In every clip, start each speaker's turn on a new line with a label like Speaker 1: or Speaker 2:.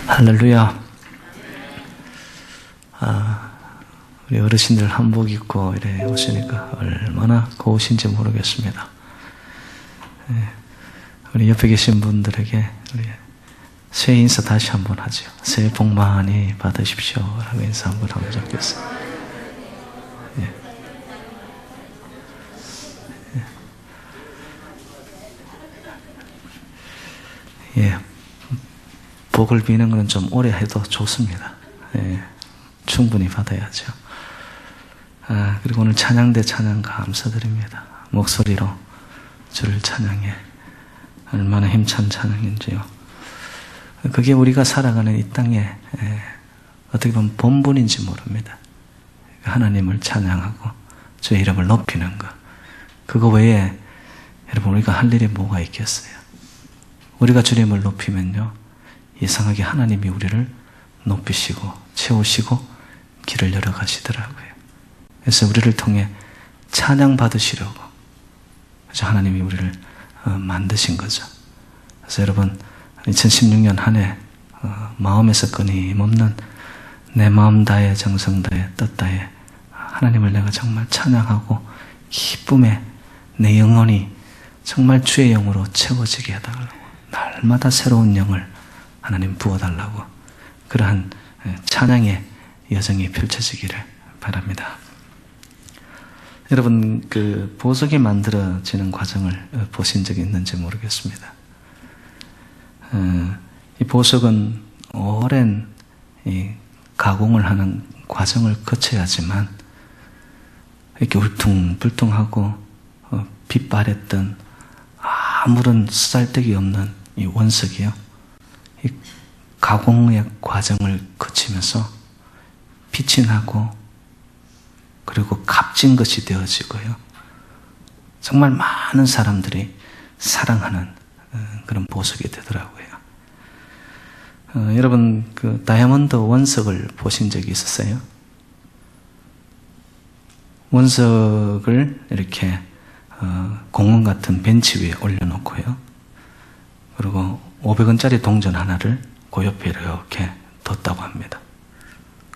Speaker 1: 할렐루야. 우리 어르신들 한복 입고 이래 오시니까 얼마나 고우신지 모르겠습니다. 우리 옆에 계신 분들에게 우리 새해 인사 다시 한번 하죠. 새해 복 많이 받으십시오 라고 인사 한번 하면 좋겠어요. 복을 비는 것은 좀 오래 해도 좋습니다. 충분히 받아야죠. 그리고 오늘 찬양대 찬양 감사드립니다. 목소리로 주를 찬양해. 얼마나 힘찬 찬양인지요. 그게 우리가 살아가는 이 땅에 어떻게 보면 본분인지 모릅니다. 하나님을 찬양하고 주의 이름을 높이는 것. 그거 외에 여러분 우리가 할 일이 뭐가 있겠어요? 우리가 주님을 높이면요, 이상하게 하나님이 우리를 높이시고 채우시고 길을 열어가시더라고요. 그래서 우리를 통해 찬양 받으시려고 그래서 하나님이 우리를 만드신 거죠. 그래서 여러분 2016년 한 해 마음에서 끊임없는 내 마음 다해 정성 다해 뜻 다해 하나님을 내가 정말 찬양하고 기쁨에 내 영혼이 정말 주의 영으로 채워지게 해달라고, 날마다 새로운 영을 하나님 부어달라고, 그러한 찬양의 여정이 펼쳐지기를 바랍니다. 여러분, 그 보석이 만들어지는 과정을 보신 적이 있는지 모르겠습니다. 이 보석은 오랜 이 가공을 하는 과정을 거쳐야지만 이렇게 울퉁불퉁하고 빛바랬던 아무런 쓰잘데기 없는 이 원석이요, 이 가공의 과정을 거치면서 빛이 나고 그리고 값진 것이 되어지고요, 정말 많은 사람들이 사랑하는 그런 보석이 되더라고요. 여러분, 그 다이아몬드 원석을 보신 적이 있었어요? 원석을 이렇게 공원 같은 벤치 위에 올려놓고요, 그리고 500원짜리 동전 하나를 그 옆에 이렇게 뒀다고 합니다.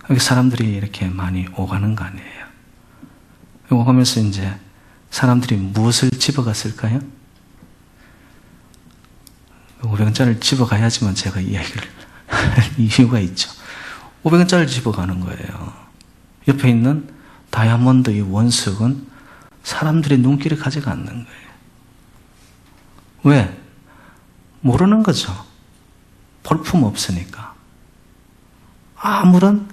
Speaker 1: 여기 사람들이 이렇게 많이 오가는 거 아니에요. 오가면서 이제 사람들이 무엇을 집어갔을까요? 500원짜리를 집어가야지만 제가 이야기를 할 이유가 있죠. 500원짜리를 집어가는 거예요. 옆에 있는 다이아몬드 이 원석은 사람들의 눈길을 가지가 않는 거예요. 왜? 모르는 거죠. 볼품 없으니까. 아무런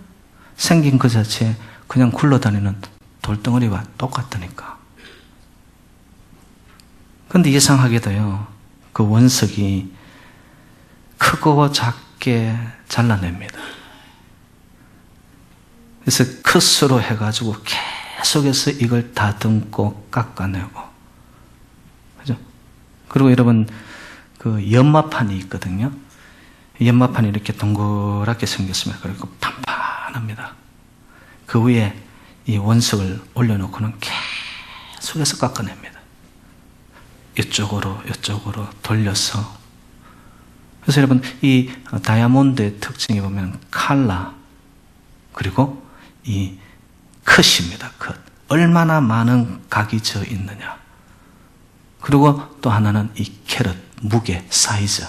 Speaker 1: 생긴 그 자체에 그냥 굴러다니는 돌덩어리와 똑같다니까. 그런데 이상하게도요, 그 원석이 크고 작게 잘라냅니다. 그래서 컷으로 해가지고 계속해서 이걸 다듬고 깎아내고, 그죠? 그리고 여러분, 그 연마판이 있거든요. 연마판이 이렇게 동그랗게 생겼습니다. 그리고 판판합니다. 그 위에 이 원석을 올려놓고는 계속해서 깎아냅니다. 이쪽으로 돌려서. 그래서 여러분, 이 다이아몬드의 특징이 보면 칼라, 그리고 이 컷입니다. 컷. 얼마나 많은 각이 져 있느냐. 그리고 또 하나는 이 캐럿, 무게, 사이즈.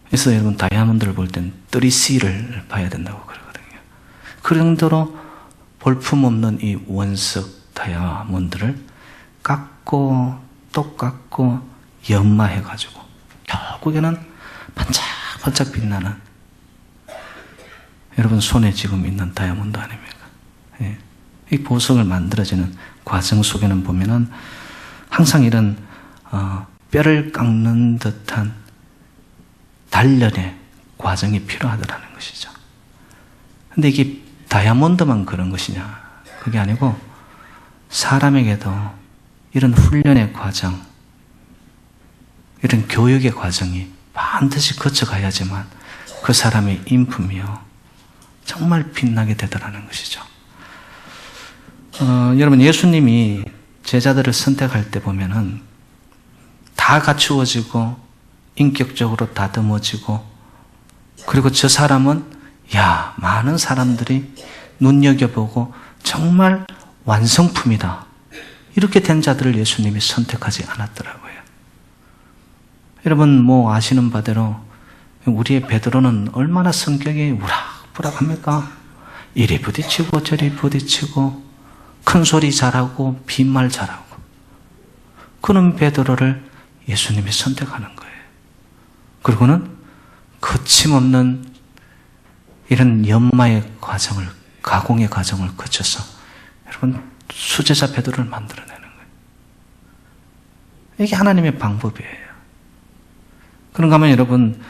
Speaker 1: 그래서 여러분, 다이아몬드를 볼 땐 3C를 봐야 된다고 그러거든요. 그 정도로 볼품없는 이 원석 다이아몬드를 깎고 또 깎고 연마해가지고 결국에는 반짝반짝 빛나는, 여러분 손에 지금 있는 다이아몬드 아닙니까? 이 보석을 만들어지는 과정 속에는 보면은 항상 이런 뼈를 깎는 듯한 단련의 과정이 필요하다는 것이죠. 근데 이게 다이아몬드만 그런 것이냐? 그게 아니고 사람에게도 이런 훈련의 과정, 이런 교육의 과정이 반드시 거쳐가야지만 그 사람의 인품이요, 정말 빛나게 되더라는 것이죠. 여러분, 예수님이 제자들을 선택할 때 보면은 다 갖추어지고 인격적으로 다듬어지고 그리고 저 사람은 많은 사람들이 눈여겨보고 정말 완성품이다. 이렇게 된 자들을 예수님이 선택하지 않았더라고요. 여러분 아시는 바대로 우리의 베드로는 얼마나 성격이 우락부락합니까? 이리 부딪히고 저리 부딪히고 큰 소리 잘하고 빈말 잘하고, 그런 베드로를 예수님이 선택하는 거예요. 그리고는 거침없는 이런 연마의 과정을, 가공의 과정을 거쳐서 여러분 수제자 베드로를 만들어내는 거예요. 이게 하나님의 방법이에요. 그런가 하면 여러분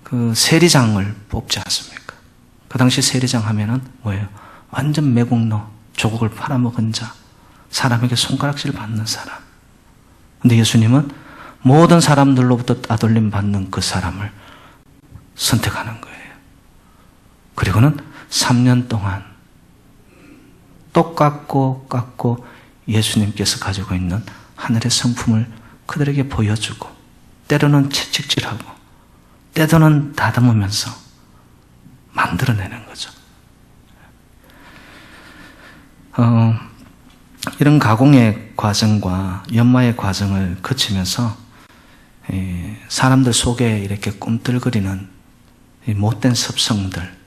Speaker 1: 그 세리장을 뽑지 않습니까? 그 당시 세리장 하면은 뭐예요? 완전 매국노, 조국을 팔아먹은 자, 사람에게 손가락질 받는 사람. 근데 예수님은 모든 사람들로부터 따돌림 받는 그 사람을 선택하는 거예요. 그리고는 3년 동안 또 깎고 예수님께서 가지고 있는 하늘의 성품을 그들에게 보여주고, 때로는 채찍질하고 때로는 다듬으면서 만들어내는 거죠. 이런 가공의 과정과 연마의 과정을 거치면서 사람들 속에 이렇게 꿈틀거리는 못된 습성들,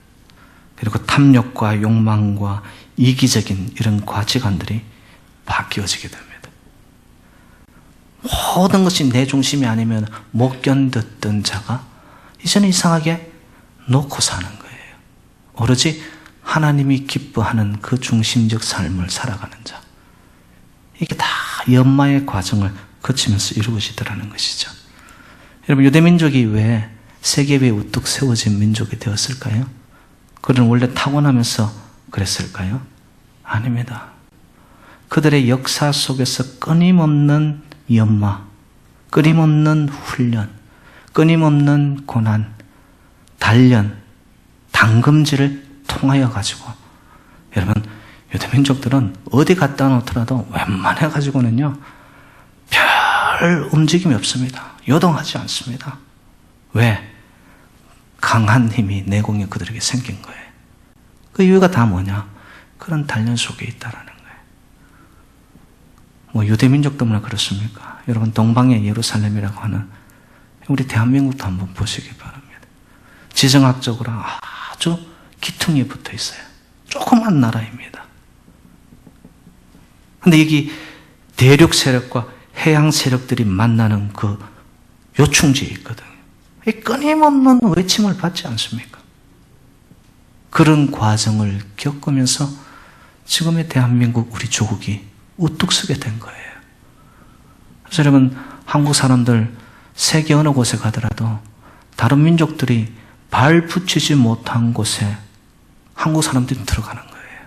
Speaker 1: 그리고 탐욕과 욕망과 이기적인 이런 가치관들이 바뀌어지게 됩니다. 모든 것이 내 중심이 아니면 못 견뎠던 자가 이제는 이상하게 놓고 사는 거예요. 오로지 하나님이 기뻐하는 그 중심적 삶을 살아가는 자. 이게 다 연마의 과정을 거치면서 이루어지더라는 것이죠. 여러분, 유대민족이 왜 세계 위에 우뚝 세워진 민족이 되었을까요? 그들은 원래 타고나면서 그랬을까요? 아닙니다. 그들의 역사 속에서 끊임없는 연마, 끊임없는 훈련, 끊임없는 고난, 단련, 당금질을 통하여 가지고, 여러분, 유대민족들은 어디 갔다 놓더라도 웬만해 가지고는요 별 움직임이 없습니다. 요동하지 않습니다. 왜? 강한 힘이 내공이 그들에게 생긴 거예요. 그 이유가 다 뭐냐? 그런 단련 속에 있다라는 거예요. 유대민족 때문에 그렇습니까? 여러분, 동방의 예루살렘이라고 하는 우리 대한민국도 한번 보시기 바랍니다. 지정학적으로 아주 기퉁에 붙어 있어요. 조그만 나라입니다. 근데 여기 대륙 세력과 해양 세력들이 만나는 그 요충지에 있거든요. 끊임없는 외침을 받지 않습니까? 그런 과정을 겪으면서 지금의 대한민국, 우리 조국이 우뚝 서게 된 거예요. 그래서 여러분, 한국 사람들 세계 어느 곳에 가더라도 다른 민족들이 발 붙이지 못한 곳에 한국 사람들이 들어가는 거예요.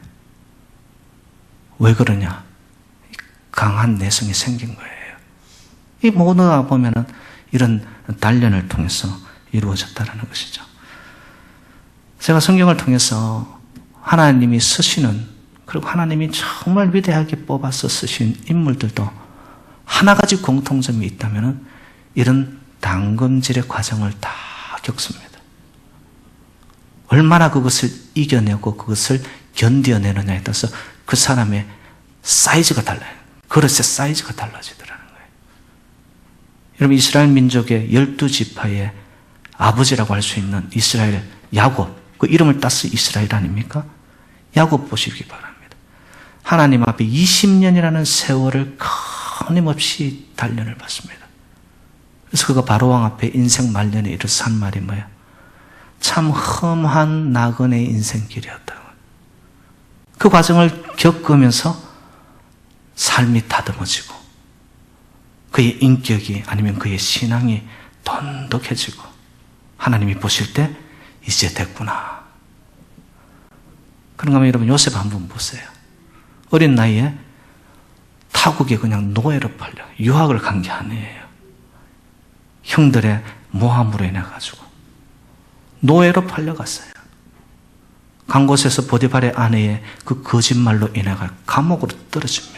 Speaker 1: 왜 그러냐? 강한 내성이 생긴 거예요. 이 모두가 보면은 이런 단련을 통해서 이루어졌다는 것이죠. 제가 성경을 통해서 하나님이 쓰시는, 그리고 하나님이 정말 위대하게 뽑아서 쓰신 인물들도 하나가지 공통점이 있다면 이런 당금질의 과정을 다 겪습니다. 얼마나 그것을 이겨내고 그것을 견뎌내느냐에 따라서 그 사람의 사이즈가 달라요. 그릇의 사이즈가 달라지더라는 거예요. 여러분, 이스라엘 민족의 12지파의 아버지라고 할 수 있는 이스라엘 야곱, 그 이름을 따서 이스라엘 아닙니까? 야곱 보시기 바랍니다. 하나님 앞에 20년이라는 세월을 끊임없이 단련을 받습니다. 그래서 그가 바로왕 앞에 인생 말년에 이르러서 한 말이 뭐예요? 참 험한 나그네의 인생길이었다고. 그 과정을 겪으면서 삶이 다듬어지고 그의 인격이, 아니면 그의 신앙이 돈독해지고, 하나님이 보실 때 이제 됐구나. 그런가 하면 여러분, 요셉 한번 보세요. 어린 나이에 타국에 그냥 노예로 팔려, 유학을 간 게 아니에요. 형들의 모함으로 인해 가지고 노예로 팔려갔어요. 간 곳에서 보디발의 아내의 그 거짓말로 인해 감옥으로 떨어집니다.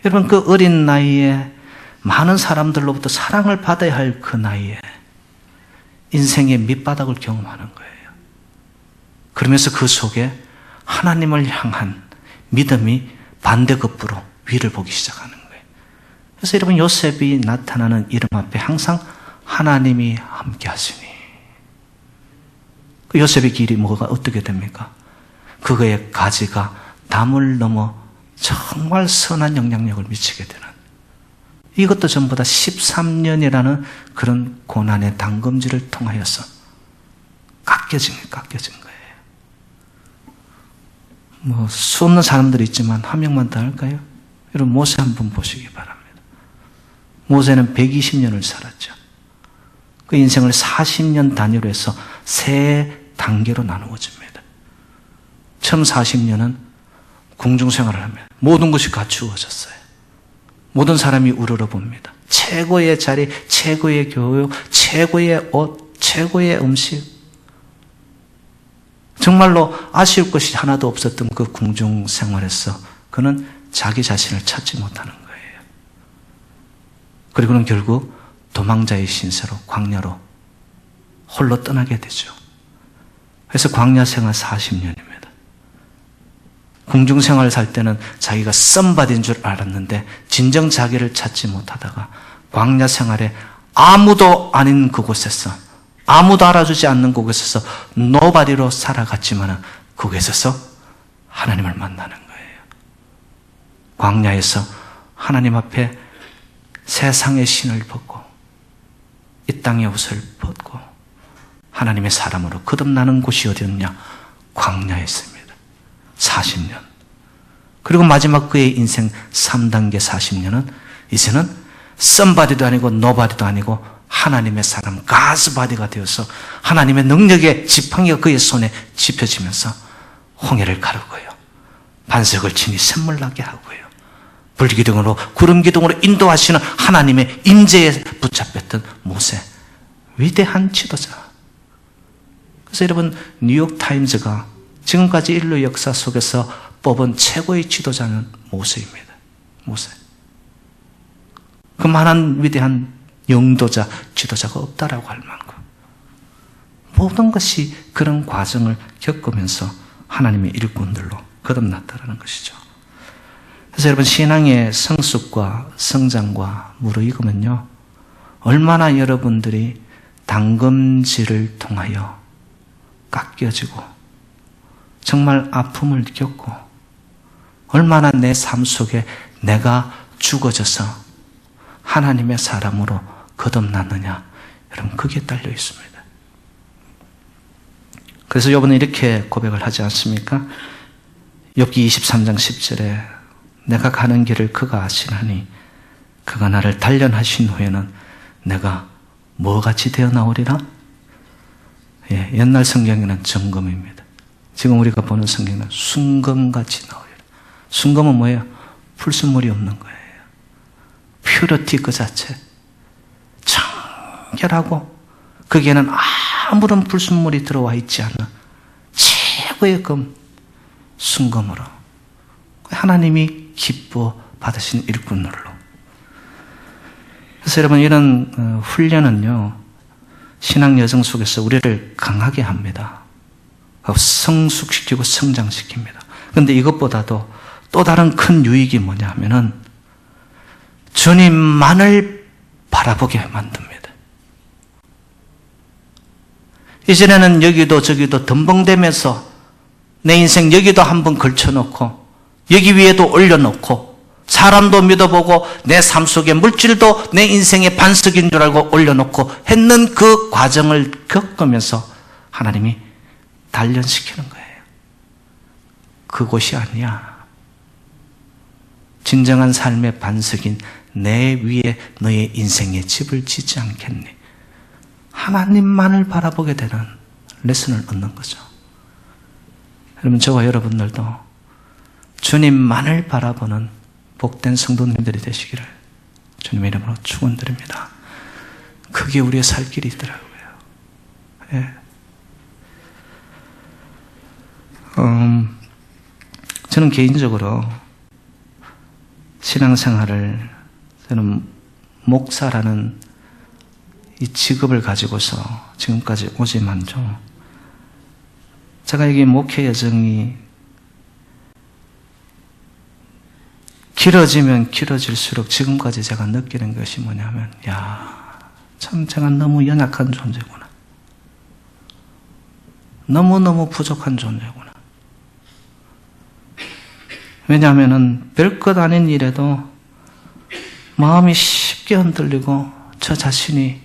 Speaker 1: 여러분, 그 어린 나이에 많은 사람들로부터 사랑을 받아야 할 그 나이에 인생의 밑바닥을 경험하는 거예요. 그러면서 그 속에 하나님을 향한 믿음이 반대급부로 위를 보기 시작하는 거예요. 그래서 여러분, 요셉이 나타나는 이름 앞에 항상 하나님이 함께 하시니, 그 요셉의 길이 뭐가 어떻게 됩니까? 그거의 가지가 담을 넘어 정말 선한 영향력을 미치게 되는, 이것도 전부 다 13년이라는 그런 고난의 담금질을 통하여서 깎여진 거예요. 뭐 수없는 사람들이 있지만 한 명만 더 할까요? 여러분, 모세 한번 보시기 바랍니다. 모세는 120년을 살았죠. 그 인생을 40년 단위로 해서 세 단계로 나누어집니다. 처음 40년은 궁중생활을 하면 모든 것이 갖추어졌어요. 모든 사람이 우러러봅니다. 최고의 자리, 최고의 교육, 최고의 옷, 최고의 음식. 정말로 아쉬울 것이 하나도 없었던 그 궁중생활에서 그는 자기 자신을 찾지 못하는 거예요. 그리고는 결국 도망자의 신세로 광야로 홀로 떠나게 되죠. 그래서 광야 생활 40년입니다. 궁중생활을 살 때는 자기가 썸바디인 줄 알았는데 진정 자기를 찾지 못하다가 광야 생활에 아무도 아닌 그곳에서, 아무도 알아주지 않는 곳에서 노바디로 살아갔지만 그곳에서 하나님을 만나는 거예요. 광야에서 하나님 앞에 세상의 신을 벗고 이 땅의 옷을 벗고 하나님의 사람으로 거듭나는 곳이 어디였냐? 광야였습니다. 40년. 그리고 마지막 그의 인생 3단계 40년은 이제는 썸바디도 아니고 노바디도 아니고 하나님의 사람, 가스바디가 되어서 하나님의 능력의 지팡이가 그의 손에 짚혀지면서 홍해를 가르고요, 반석을 친히 샘물나게 하고요, 불기둥으로 구름기둥으로 인도하시는 하나님의 임재에 붙잡혔던 모세, 위대한 지도자. 그래서 여러분, 뉴욕타임즈가 지금까지 인류 역사 속에서 뽑은 최고의 지도자는 모세입니다. 모세. 그만한 위대한 영도자, 지도자가 없다라고 할 만큼 모든 것이 그런 과정을 겪으면서 하나님의 일꾼들로 거듭났다는 것이죠. 그래서 여러분, 신앙의 성숙과 성장과 무르익으면요, 얼마나 여러분들이 담금질을 통하여 깎여지고 정말 아픔을 겪고 얼마나 내 삶 속에 내가 죽어져서 하나님의 사람으로 거듭났느냐, 여러분, 그게 달려 있습니다. 그래서 욥은 이렇게 고백을 하지 않습니까? 욥기 23장 10절에 내가 가는 길을 그가 아시나니 그가 나를 단련하신 후에는 내가 뭐같이 되어 나오리라? 예, 옛날 성경에는 정금입니다. 지금 우리가 보는 성경은 순금같이 나오리라. 순금은 뭐예요? 불순물이 없는 거예요. 퓨리티 그 자체. 청결하고 거기에는 아무런 불순물이 들어와 있지 않은 최고의 금, 순금으로 하나님이 기뻐 받으신 일꾼으로. 그래서 여러분, 이런 훈련은요, 신앙 여정 속에서 우리를 강하게 합니다. 성숙시키고 성장시킵니다. 그런데 이것보다도 또 다른 큰 유익이 뭐냐 하면은 주님만을 바라보게 만듭니다. 이전에는 여기도 저기도 덤벙대면서 내 인생 여기도 한번 걸쳐놓고 여기 위에도 올려놓고 사람도 믿어보고 내 삶 속의 물질도 내 인생의 반석인 줄 알고 올려놓고 했는 그 과정을 겪으면서 하나님이 단련시키는 거예요. 그곳이 아니야. 진정한 삶의 반석인 내 위에 너의 인생의 집을 짓지 않겠니? 하나님만을 바라보게 되는 레슨을 얻는 거죠. 여러분, 저와 여러분들도 주님만을 바라보는 복된 성도님들이 되시기를 주님의 이름으로 축원드립니다. 그게 우리의 살 길이더라고요. 예. 저는 개인적으로 신앙생활을, 저는 목사라는 이 직업을 가지고서 지금까지 오지만도 제가 이게 목회 여정이 길어지면 길어질수록 지금까지 제가 느끼는 것이 뭐냐면, 참 제가 너무 연약한 존재구나. 너무너무 부족한 존재구나. 왜냐하면 별것 아닌 일에도 마음이 쉽게 흔들리고 저 자신이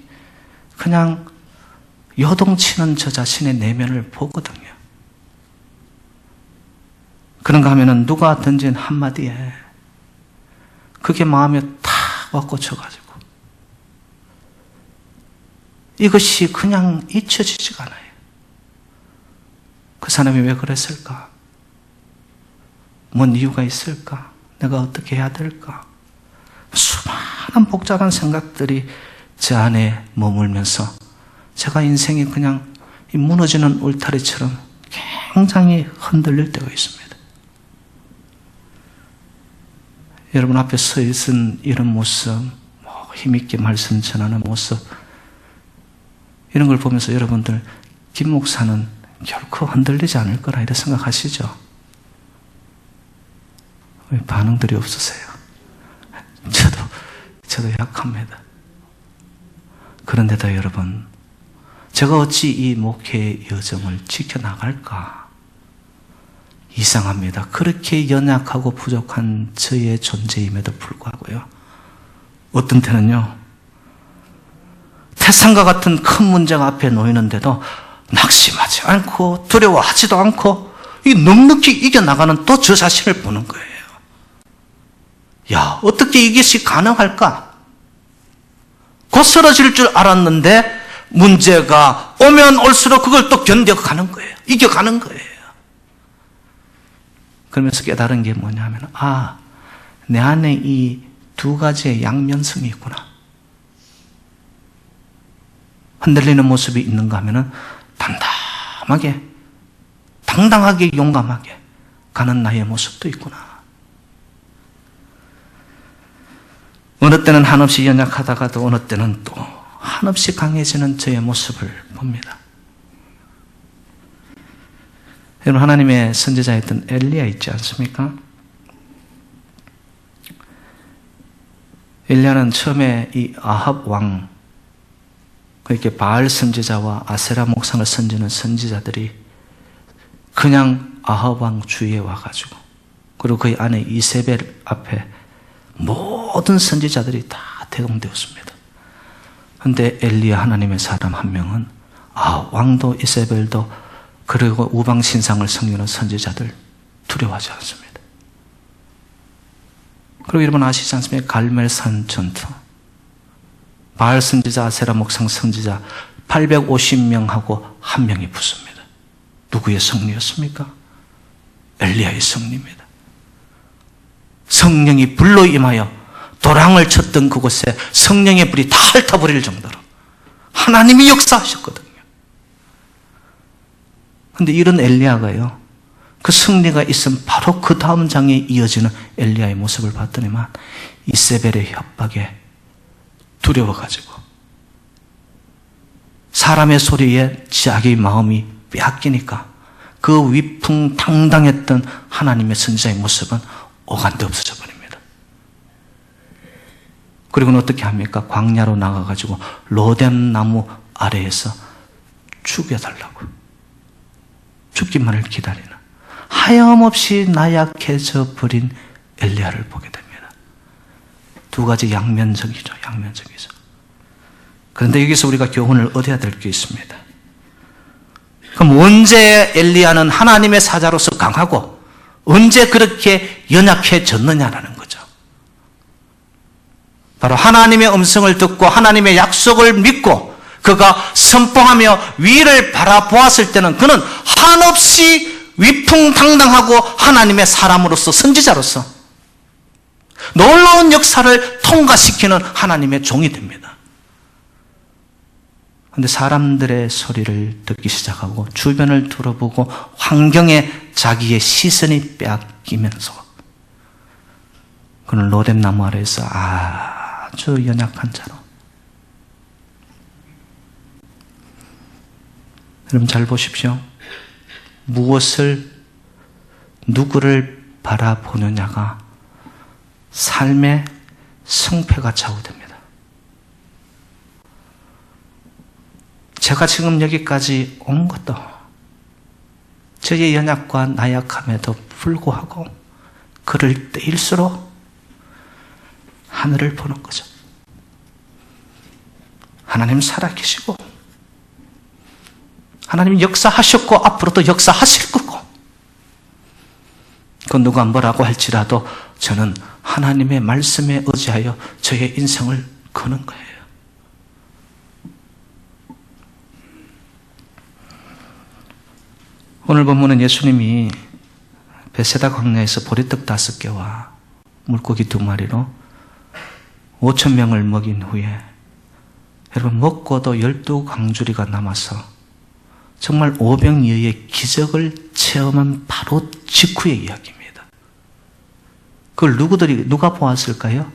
Speaker 1: 그냥 요동치는 저 자신의 내면을 보거든요. 그런가 하면은 누가 던진 한마디에 그게 마음에 탁 와 꽂혀가지고 이것이 그냥 잊혀지지가 않아요. 그 사람이 왜 그랬을까? 뭔 이유가 있을까? 내가 어떻게 해야 될까? 수많은 복잡한 생각들이 제 안에 머물면서 제가 인생이 그냥 이 무너지는 울타리처럼 굉장히 흔들릴 때가 있습니다. 여러분 앞에 서 있은 이런 모습, 힘있게 말씀 전하는 모습, 이런 걸 보면서 여러분들 김 목사는 결코 흔들리지 않을 거라 이렇게 생각하시죠? 왜 반응들이 없으세요? 저도 약합니다. 그런데도 여러분, 제가 어찌 이 목회의 여정을 지켜나갈까? 이상합니다. 그렇게 연약하고 부족한 저의 존재임에도 불구하고요. 어떤 때는요, 태산과 같은 큰 문제가 앞에 놓이는데도 낙심하지 않고 두려워하지도 않고 이 넉넉히 이겨나가는 또 저 자신을 보는 거예요. 어떻게 이것이 가능할까? 곧 쓰러질 줄 알았는데 문제가 오면 올수록 그걸 또 견뎌가는 거예요. 이겨가는 거예요. 그러면서 깨달은 게 뭐냐면, 내 안에 이 두 가지의 양면성이 있구나. 흔들리는 모습이 있는가 하면은 담담하게, 당당하게, 용감하게 가는 나의 모습도 있구나. 어느 때는 한없이 연약하다가도 어느 때는 또 한없이 강해지는 저의 모습을 봅니다. 여러분, 하나님의 선지자였던 엘리야 있지 않습니까? 엘리야는 처음에 이 아합 왕, 그렇게 바알 선지자와 아세라 목상을 선지는 선지자들이 그냥 아합 왕 주위에 와가지고, 그리고 그 안에 이세벨 앞에 모든 선지자들이 다 대동되었습니다. 그런데 엘리야 하나님의 사람 한 명은 왕도 이세벨도 그리고 우방 신상을 섬기는 선지자들 두려워하지 않습니다. 그리고 여러분 아시지 않습니까? 갈멜산 전투, 바알 선지자, 아세라 목상 선지자 850명하고 한 명이 붙습니다. 누구의 승리였습니까? 엘리야의 승리입니다. 성령이 불로 임하여 도랑을 쳤던 그곳에 성령의 불이 다 핥아버릴 정도로 하나님이 역사하셨거든요. 그런데 이런 엘리야가요, 그 승리가 있으면 바로 그 다음 장에 이어지는 엘리야의 모습을 봤더니만 이세벨의 협박에 두려워가지고 사람의 소리에 자기 마음이 빼앗기니까 그 위풍당당했던 하나님의 선지자의 모습은 오간데 없어져 버립니다. 그리고는 어떻게 합니까? 광야로 나가가지고 로뎀 나무 아래에서 죽여달라고, 죽기만을 기다리는 하염없이 나약해져 버린 엘리야를 보게 됩니다. 두 가지 양면적이죠. 양면적이죠. 그런데 여기서 우리가 교훈을 얻어야 될 게 있습니다. 그럼 언제 엘리야는 하나님의 사자로서 강하고 언제 그렇게 연약해졌느냐라는 거죠. 바로 하나님의 음성을 듣고 하나님의 약속을 믿고 그가 선포하며 위를 바라보았을 때는 그는 한없이 위풍당당하고 하나님의 사람으로서, 선지자로서 놀라운 역사를 통과시키는 하나님의 종이 됩니다. 그런데 사람들의 소리를 듣기 시작하고 주변을 둘러보고 환경에 자기의 시선이 빼앗기면서 그는 로뎀 나무 아래에서 아주 연약한 자로 여러분 잘 보십시오. 누구를 바라보느냐가 삶의 승패가 좌우됩니다. 제가 지금 여기까지 온 것도 저의 연약과 나약함에도 불구하고 그럴 때일수록 하늘을 보는 거죠. 하나님 살아계시고 하나님 역사하셨고 앞으로도 역사하실 거고, 그 누가 뭐라고 할지라도 저는 하나님의 말씀에 의지하여 저의 인생을 거는 거예요. 오늘 본문은 예수님이 베세다 광야에서 보리떡 5개와 물고기 2마리로 5,000명을 먹인 후에, 여러분 먹고도 12광주리가 남아서 정말 오병이어의 기적을 체험한 바로 직후의 이야기입니다. 그걸 누가 보았을까요?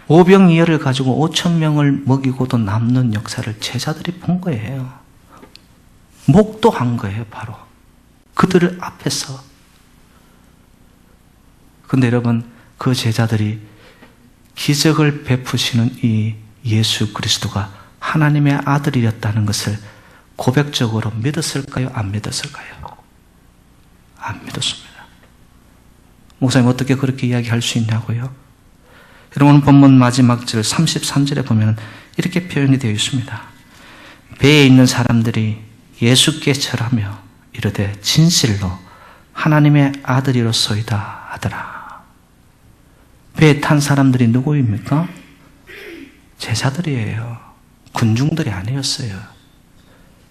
Speaker 1: 오병이어를 가지고 5,000명을 먹이고도 남는 역사를 제자들이 본 거예요. 목도한 거예요, 바로. 그들 앞에서. 근데 여러분, 그 제자들이 기적을 베푸시는 이 예수 그리스도가 하나님의 아들이었다는 것을 고백적으로 믿었을까요? 안 믿었을까요? 안 믿었습니다. 목사님 어떻게 그렇게 이야기할 수 있냐고요? 여러분 본문 마지막 절 33절에 보면 이렇게 표현이 되어 있습니다. 배에 있는 사람들이 예수께 절하며 이르되 진실로 하나님의 아들이로소이다 하더라. 배에 탄 사람들이 누구입니까? 제자들이에요. 군중들이 아니었어요.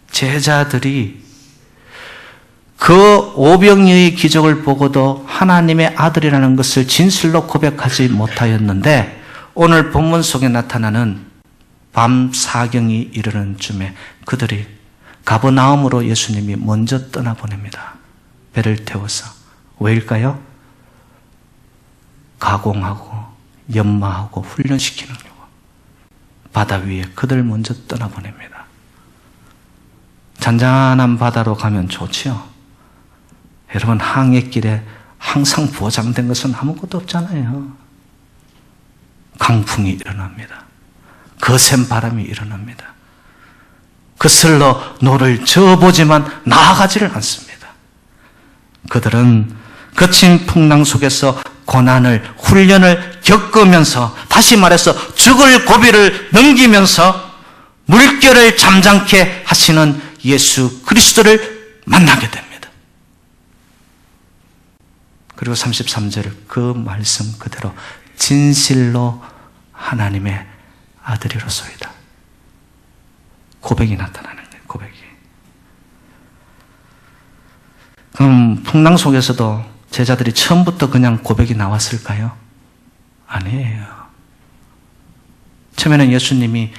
Speaker 1: 제자들이 그 오병이어의 기적을 보고도 하나님의 아들이라는 것을 진실로 고백하지 못하였는데, 오늘 본문 속에 나타나는 밤 사경이 이르는 쯤에 그들이 가버나움으로 예수님이 먼저 떠나보냅니다. 배를 태워서. 왜일까요? 가공하고 연마하고 훈련시키는 거. 바다 위에 그들 먼저 떠나보냅니다. 잔잔한 바다로 가면 좋지요. 여러분 항해길에 항상 보장된 것은 아무것도 없잖아요. 강풍이 일어납니다. 거센 바람이 일어납니다. 그슬로 노를 저어보지만 나아가지를 않습니다. 그들은 거친 풍랑 속에서 고난을, 훈련을 겪으면서, 다시 말해서 죽을 고비를 넘기면서 물결을 잠잠케 하시는 예수 그리스도를 만나게 됩니다. 그리고 33절 그 말씀 그대로 진실로 하나님의 아들이로소이다. 고백이 나타나는 거예요. 고백이. 그럼 풍랑 속에서도 제자들이 처음부터 그냥 고백이 나왔을까요? 아니에요. 처음에는 예수님이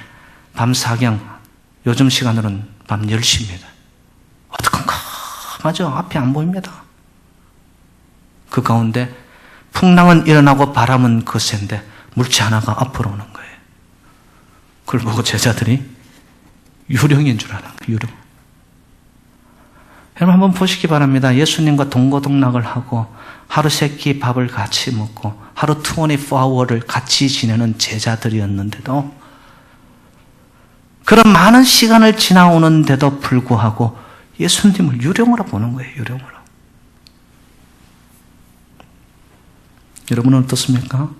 Speaker 1: 밤 사경, 요즘 시간으로는 밤 10시입니다. 어떡한가? 맞아, 앞이 안 보입니다. 그 가운데 풍랑은 일어나고 바람은 거센데 물체 하나가 앞으로 오는 거예요. 그걸 보고 제자들이 유령인 줄 아는 거예요. 유령. 여러분 한번 보시기 바랍니다. 예수님과 동고동락을 하고 하루 세끼 밥을 같이 먹고 하루 24hour를 같이 지내는 제자들이었는데도, 그런 많은 시간을 지나오는데도 불구하고 예수님을 유령으로 보는 거예요. 유령으로. 여러분은 어떻습니까?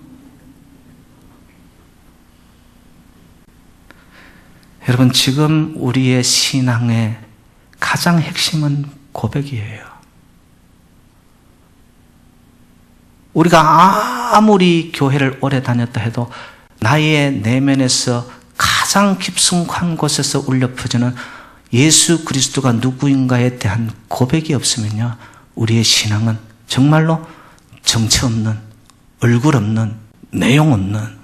Speaker 1: 여러분 지금 우리의 신앙의 가장 핵심은 고백이에요. 우리가 아무리 교회를 오래 다녔다 해도 나의 내면에서 가장 깊숙한 곳에서 울려 퍼지는 예수 그리스도가 누구인가에 대한 고백이 없으면요, 우리의 신앙은 정말로 정체 없는, 얼굴 없는, 내용 없는.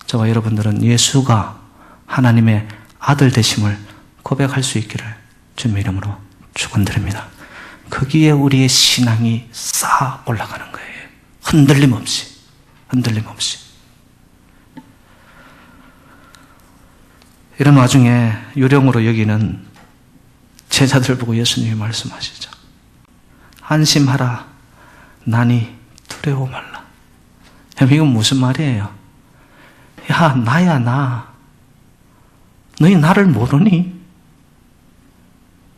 Speaker 1: 저와 여러분들은 예수가 하나님의 아들 되심을 고백할 수 있기를 주님의 이름으로 축원드립니다. 거기에 우리의 신앙이 쌓아 올라가는 거예요. 흔들림 없이, 흔들림 없이. 이런 와중에 요령으로 여기는 제자들 보고 예수님이 말씀하시죠. 안심하라. 나니 두려워 말라. 이건 무슨 말이에요? 야, 나야 나. 너희 나를 모르니?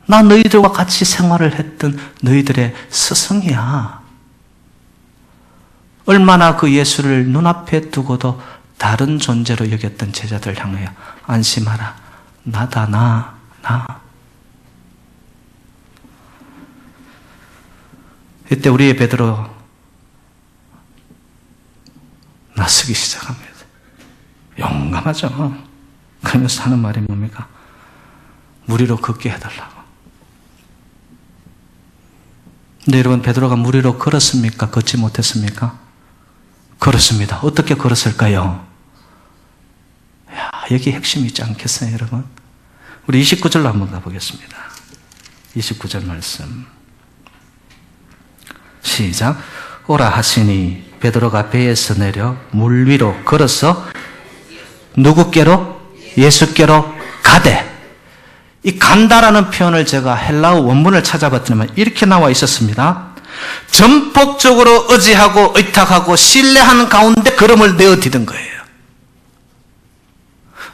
Speaker 1: 나 너희들과 같이 생활을 했던 너희들의 스승이야. 얼마나 그 예수를 눈앞에 두고도 다른 존재로 여겼던 제자들 향하여 안심하라. 나다 나. 이때 우리의 베드로 나서기 시작합니다. 용감하죠. 그러면서 하는 말이 뭡니까? 물 위로 걷게 해달라고. 근데 여러분, 베드로가 물 위로 걸었습니까? 걷지 못했습니까? 걸었습니다. 어떻게 걸었을까요? 야, 여기 핵심이 있지 않겠어요, 여러분? 우리 29절로 한번 가보겠습니다. 29절 말씀. 시작. 오라 하시니 베드로가 배에서 내려 물 위로 걸어서 누구께로? 예수께로 가되. 이 간다라는 표현을 제가 헬라어 원문을 찾아봤더니 이렇게 나와 있었습니다. 전폭적으로 의지하고 의탁하고 신뢰하는 가운데 걸음을 내어디든 거예요.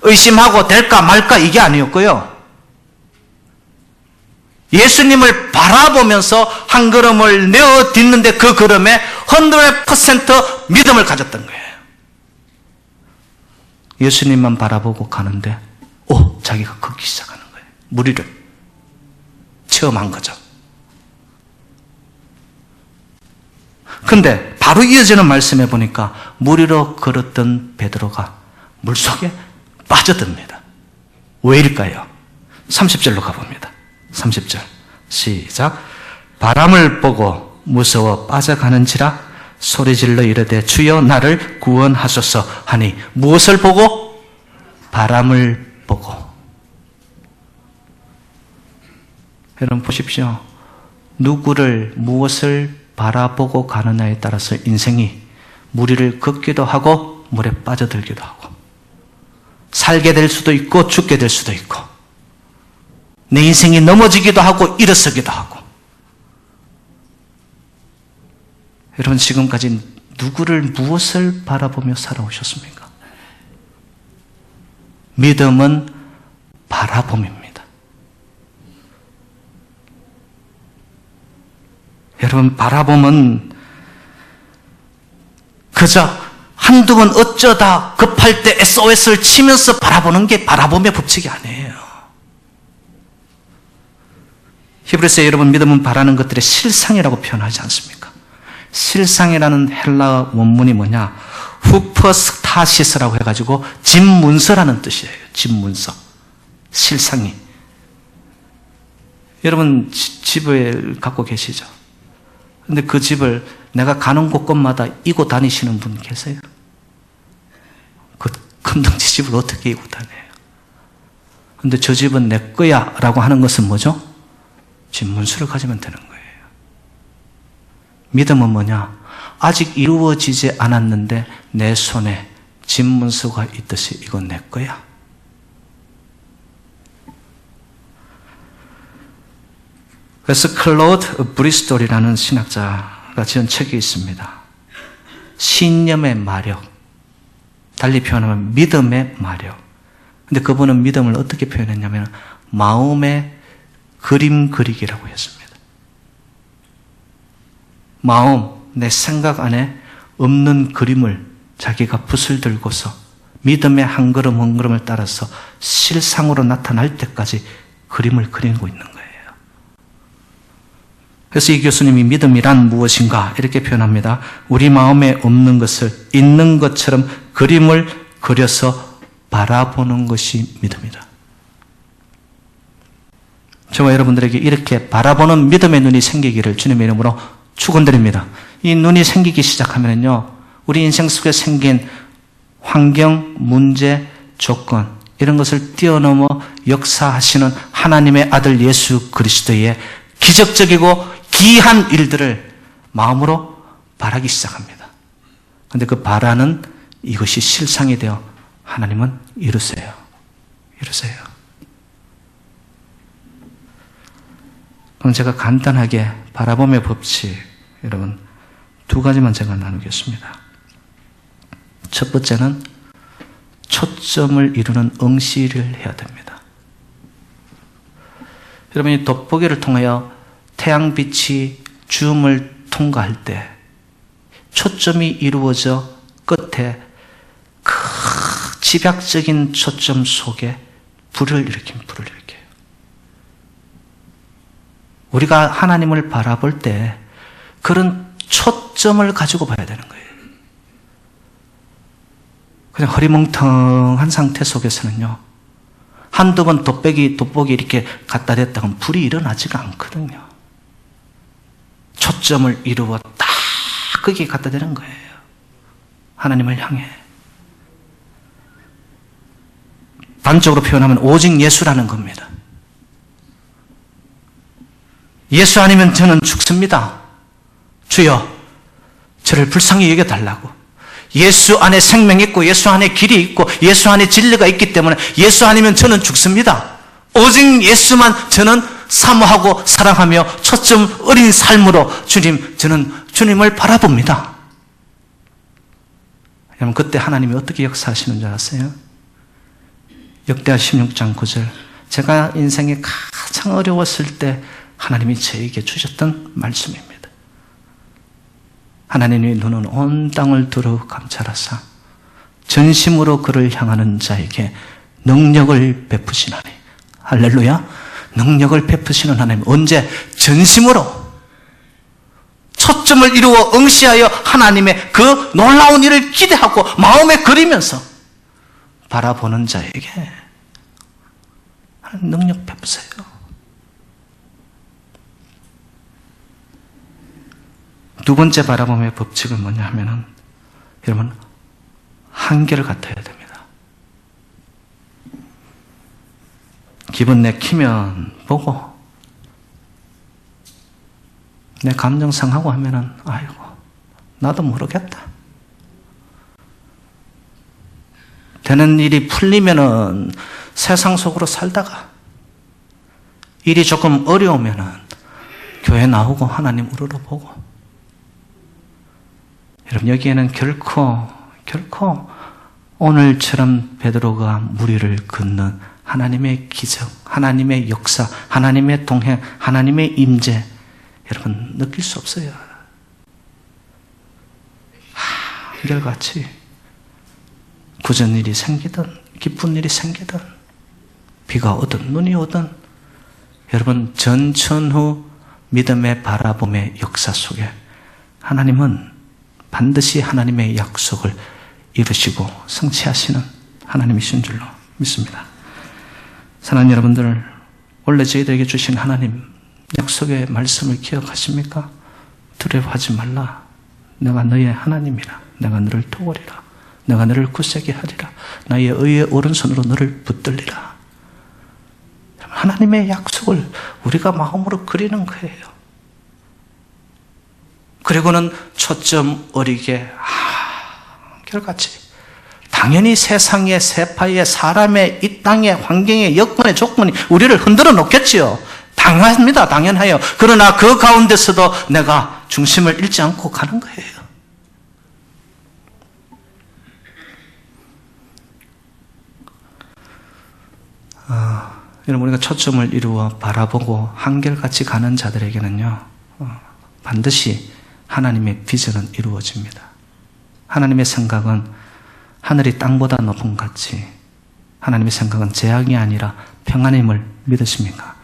Speaker 1: 의심하고 될까 말까 이게 아니었고요. 예수님을 바라보면서 한 걸음을 내어딛는데 그 걸음에 100% 믿음을 가졌던 거예요. 예수님만 바라보고 가는데 자기가 걷기 시작하는 거예요. 물 위를 체험한 거죠. 근데 바로 이어지는 말씀에 보니까 물 위로 걸었던 베드로가 물속에 빠져듭니다. 왜일까요? 30절로 가봅니다. 30절 시작. 바람을 보고 무서워 빠져가는지라 소리질러 이르되 주여 나를 구원하소서 하니 무엇을 보고? 바람을 보고. 여러분 보십시오. 누구를 무엇을 바라보고 가느냐에 따라서 인생이 물 위를 걷기도 하고 물에 빠져들기도 하고 살게 될 수도 있고 죽게 될 수도 있고 내 인생이 넘어지기도 하고 일어서기도 하고. 여러분 지금까지 누구를 무엇을 바라보며 살아오셨습니까? 믿음은 바라봄입니다. 여러분 바라봄은 그저 한두 번 어쩌다 급할 때 SOS를 치면서 바라보는 게 바라봄의 법칙이 아니에요. 히브리서에 여러분 믿음은 바라는 것들의 실상이라고 표현하지 않습니까? 실상이라는 헬라어 원문이 뭐냐? 후퍼스타시스라고 해가지고 집문서라는 뜻이에요. 집문서. 실상이. 여러분 집을 갖고 계시죠? 근데 그 집을 내가 가는 곳곳마다 이고 다니시는 분 계세요? 그 금덩지 집을 어떻게 이고 다녀요? 근데 저 집은 내 거야 라고 하는 것은 뭐죠? 집문서를 가지면 되는 거예요. 믿음은 뭐냐? 아직 이루어지지 않았는데 내 손에 집문서가 있듯이 이건 내 거야. 그래서 클로드 브리스톨이라는 신학자가 지은 책이 있습니다. 신념의 마력, 달리 표현하면 믿음의 마력. 근데 그분은 믿음을 어떻게 표현했냐면 마음의 그림 그리기라고 했습니다. 마음, 내 생각 안에 없는 그림을 자기가 붓을 들고서 믿음의 한 걸음 한 걸음을 따라서 실상으로 나타날 때까지 그림을 그리고 있는 거예요. 그래서 이 교수님이 믿음이란 무엇인가 이렇게 표현합니다. 우리 마음에 없는 것을 있는 것처럼 그림을 그려서 바라보는 것이 믿음이다. 저와 여러분들에게 이렇게 바라보는 믿음의 눈이 생기기를 주님의 이름으로 축원드립니다. 이 눈이 생기기 시작하면요, 우리 인생 속에 생긴 환경, 문제, 조건 이런 것을 뛰어넘어 역사하시는 하나님의 아들 예수 그리스도의 기적적이고 기이한 일들을 마음으로 바라기 시작합니다. 그런데 그 바라는 이것이 실상이 되어 하나님은 이루세요. 주세요. 그럼 제가 간단하게 바라봄의 법칙, 여러분, 두 가지만 제가 나누겠습니다. 첫 번째는 초점을 이루는 응시를 해야 됩니다. 여러분이 돋보기를 통하여 태양빛이 주음을 통과할 때 초점이 이루어져 끝에 그 집약적인 초점 속에 불을 일으켜요. 우리가 하나님을 바라볼 때 그런 초점을 가지고 봐야 되는 거예요. 그냥 허리멍텅한 상태 속에서는요, 한두 번 돋보기 이렇게 갖다 댔다 하면 불이 일어나지가 않거든요. 초점을 이루어 딱 거기에 갖다 대는 거예요. 하나님을 향해. 반적으로 표현하면 오직 예수라는 겁니다. 예수 아니면 저는 죽습니다. 주여, 저를 불쌍히 여겨달라고. 예수 안에 생명이 있고 예수 안에 길이 있고 예수 안에 진리가 있기 때문에 예수 아니면 저는 죽습니다. 오직 예수만 저는 사모하고 사랑하며 초점 어린 삶으로 저는 주님을 바라봅니다. 여러분, 그때 하나님이 어떻게 역사하시는 줄 아세요? 역대하 16장 9절, 제가 인생에 가장 어려웠을 때 하나님이 저에게 주셨던 말씀입니다. 하나님의 눈은 온 땅을 두루 감찰하사 전심으로 그를 향하는 자에게 능력을 베푸시나니. 할렐루야. 능력을 베푸시는 하나님. 언제? 전심으로 초점을 이루어 응시하여 하나님의 그 놀라운 일을 기대하고 마음에 그리면서 바라보는 자에게 능력 베푸세요. 두 번째 바라봄의 법칙은 뭐냐 하면은, 여러분, 한계를 갖춰야 됩니다. 기분 내키면 보고, 내 감정 상하고 하면은, 아이고, 나도 모르겠다. 되는 일이 풀리면은 세상 속으로 살다가, 일이 조금 어려우면은 교회 나오고 하나님 우러러보고. 여러분, 여기에는 결코 오늘처럼 베드로가 무리를 걷는 하나님의 기적, 하나님의 역사, 하나님의 동행, 하나님의 임재, 여러분 느낄 수 없어요. 한결같이 굳은 일이 생기든 기쁜 일이 생기든 비가 오든 눈이 오든, 여러분 전천후 믿음의 바라봄의 역사 속에 하나님은 반드시 하나님의 약속을 이루시고 성취하시는 하나님이신 줄로 믿습니다. 사랑하는 여러분들, 원래 저희들에게 주신 하나님 약속의 말씀을 기억하십니까? 두려워하지 말라. 내가 너의 하나님이라. 내가 너를 도우리라. 내가 너를 굳세게 하리라. 나의 의의 오른손으로 너를 붙들리라. 하나님의 약속을 우리가 마음으로 그리는 거예요. 그리고는 초점 어리게 한결같이 당연히 세상의 세파의 사람의 이 땅의 환경의 여건의 조건이 우리를 흔들어 놓겠지요. 당연합니다. 당연해요. 그러나 그 가운데서도 내가 중심을 잃지 않고 가는 거예요. 여러분, 우리가 초점을 이루어 바라보고 한결같이 가는 자들에게는요, 반드시 하나님의 비전은 이루어집니다. 하나님의 생각은 하늘이 땅보다 높은 같이, 하나님의 생각은 재앙이 아니라 평안임을 믿으십니까?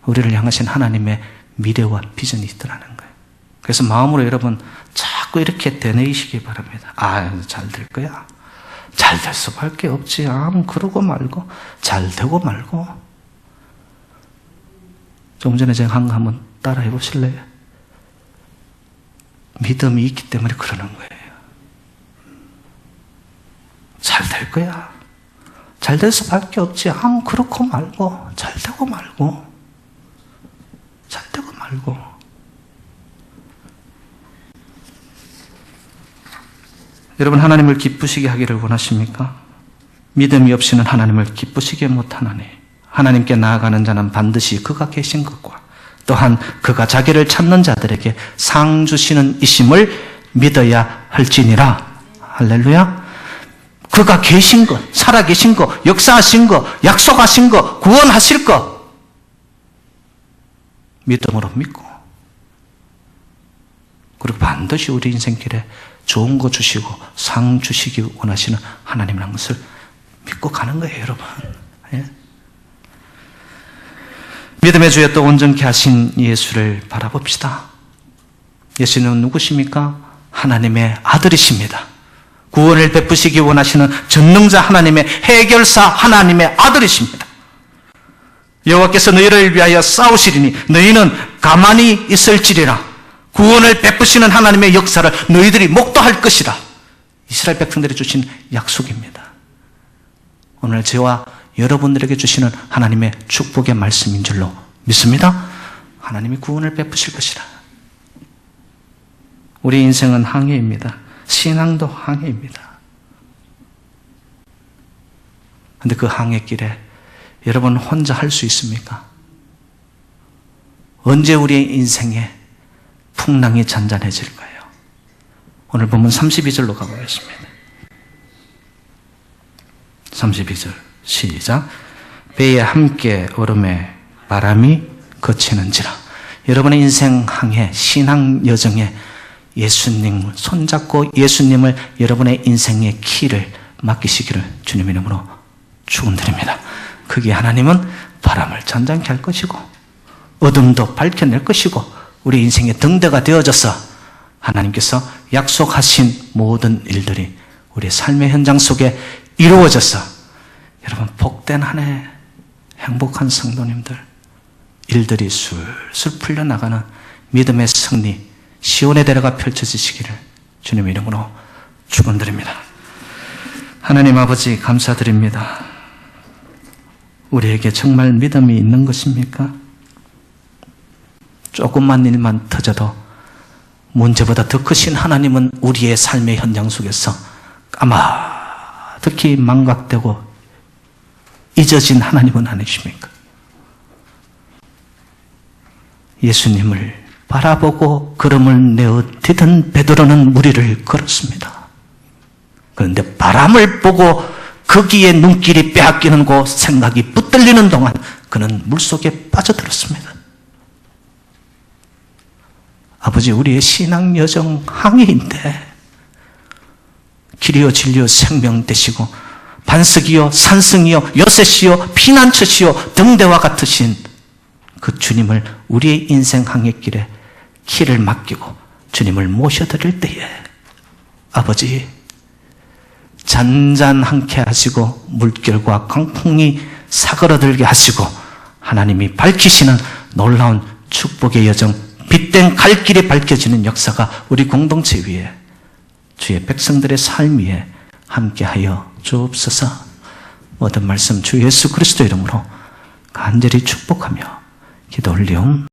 Speaker 1: 우리를 향하신 하나님의 미래와 비전이 있더라는 거예요. 그래서 마음으로 여러분 자꾸 이렇게 되뇌이시기 바랍니다. 잘 될 거야. 잘 될 수밖에 없지. 그러고 말고 잘 되고 말고. 조금 전에 제가 한 거 한번 따라해 보실래요? 믿음이 있기 때문에 그러는 거예요. 잘 될 거야. 잘 될 수밖에 없지. 그렇고 말고. 잘 되고 말고. 잘 되고 말고. 여러분, 하나님을 기쁘시게 하기를 원하십니까? 믿음이 없이는 하나님을 기쁘시게 못하나니 하나님께 나아가는 자는 반드시 그가 계신 것과 또한 그가 자기를 찾는 자들에게 상 주시는 이심을 믿어야 할지니라. 할렐루야. 그가 계신 것, 살아계신 것, 역사하신 것, 약속하신 것, 구원하실 것 믿음으로 믿고, 그리고 반드시 우리 인생길에 좋은 거 주시고 상 주시기 원하시는 하나님이라는 것을 믿고 가는 거예요, 여러분. 예? 믿음의 주에 또 온전케 하신 예수를 바라봅시다. 예수는 누구십니까? 하나님의 아들이십니다. 구원을 베푸시기 원하시는 전능자 하나님의 해결사 하나님의 아들이십니다. 여호와께서 너희를 위하여 싸우시리니 너희는 가만히 있을지리라. 구원을 베푸시는 하나님의 역사를 너희들이 목도할 것이라. 이스라엘 백성들이 주신 약속입니다. 오늘 저와 여러분들에게 주시는 하나님의 축복의 말씀인 줄로 믿습니다. 하나님이 구원을 베푸실 것이라. 우리 인생은 항해입니다. 신앙도 항해입니다. 그런데 그 항해길에 여러분 혼자 할 수 있습니까? 언제 우리의 인생에 풍랑이 잔잔해질 거예요? 오늘 보면 32절로 가보겠습니다. 32절 시작. 배에 함께 오름에 바람이 그치는지라. 여러분의 인생 항해, 신앙 여정에 예수님 손잡고 예수님을 여러분의 인생의 키를 맡기시기를 주님 이름으로 축원드립니다. 그게 하나님은 바람을 잔잔케 할 것이고 어둠도 밝혀낼 것이고 우리 인생의 등대가 되어져서 하나님께서 약속하신 모든 일들이 우리 삶의 현장 속에 이루어져서 여러분 복된 한 해, 행복한 성도님들, 일들이 술술 풀려나가는 믿음의 승리, 시온의 대로가 펼쳐지시기를 주님 이름으로 축원드립니다. 하나님 아버지 감사드립니다. 우리에게 정말 믿음이 있는 것입니까? 조금만 일만 터져도 문제보다 더 크신 하나님은 우리의 삶의 현장 속에서 까마득히 망각되고 잊어진 하나님은 아니십니까? 예수님을 바라보고 걸음을 내어 디든 베드로는 무리를 걸었습니다. 그런데 바람을 보고 거기에 눈길이 빼앗기는 곳 생각이 붙들리는 동안 그는 물속에 빠져들었습니다. 아버지, 우리의 신앙 여정 항해인데 길이요 진리요 생명 되시고 반석이요 산성이요 요새시요 피난처시요 등대와 같으신 그 주님을 우리의 인생 항해길에 키를 맡기고 주님을 모셔드릴 때에 아버지 잔잔하게 하시고 물결과 강풍이 사그러들게 하시고 하나님이 밝히시는 놀라운 축복의 여정, 빛된 갈 길이 밝혀지는 역사가 우리 공동체 위에 주의 백성들의 삶 위에 함께하여 주옵소서. 모든 말씀 주 예수 그리스도 이름으로 간절히 축복하며 기도 올리옵.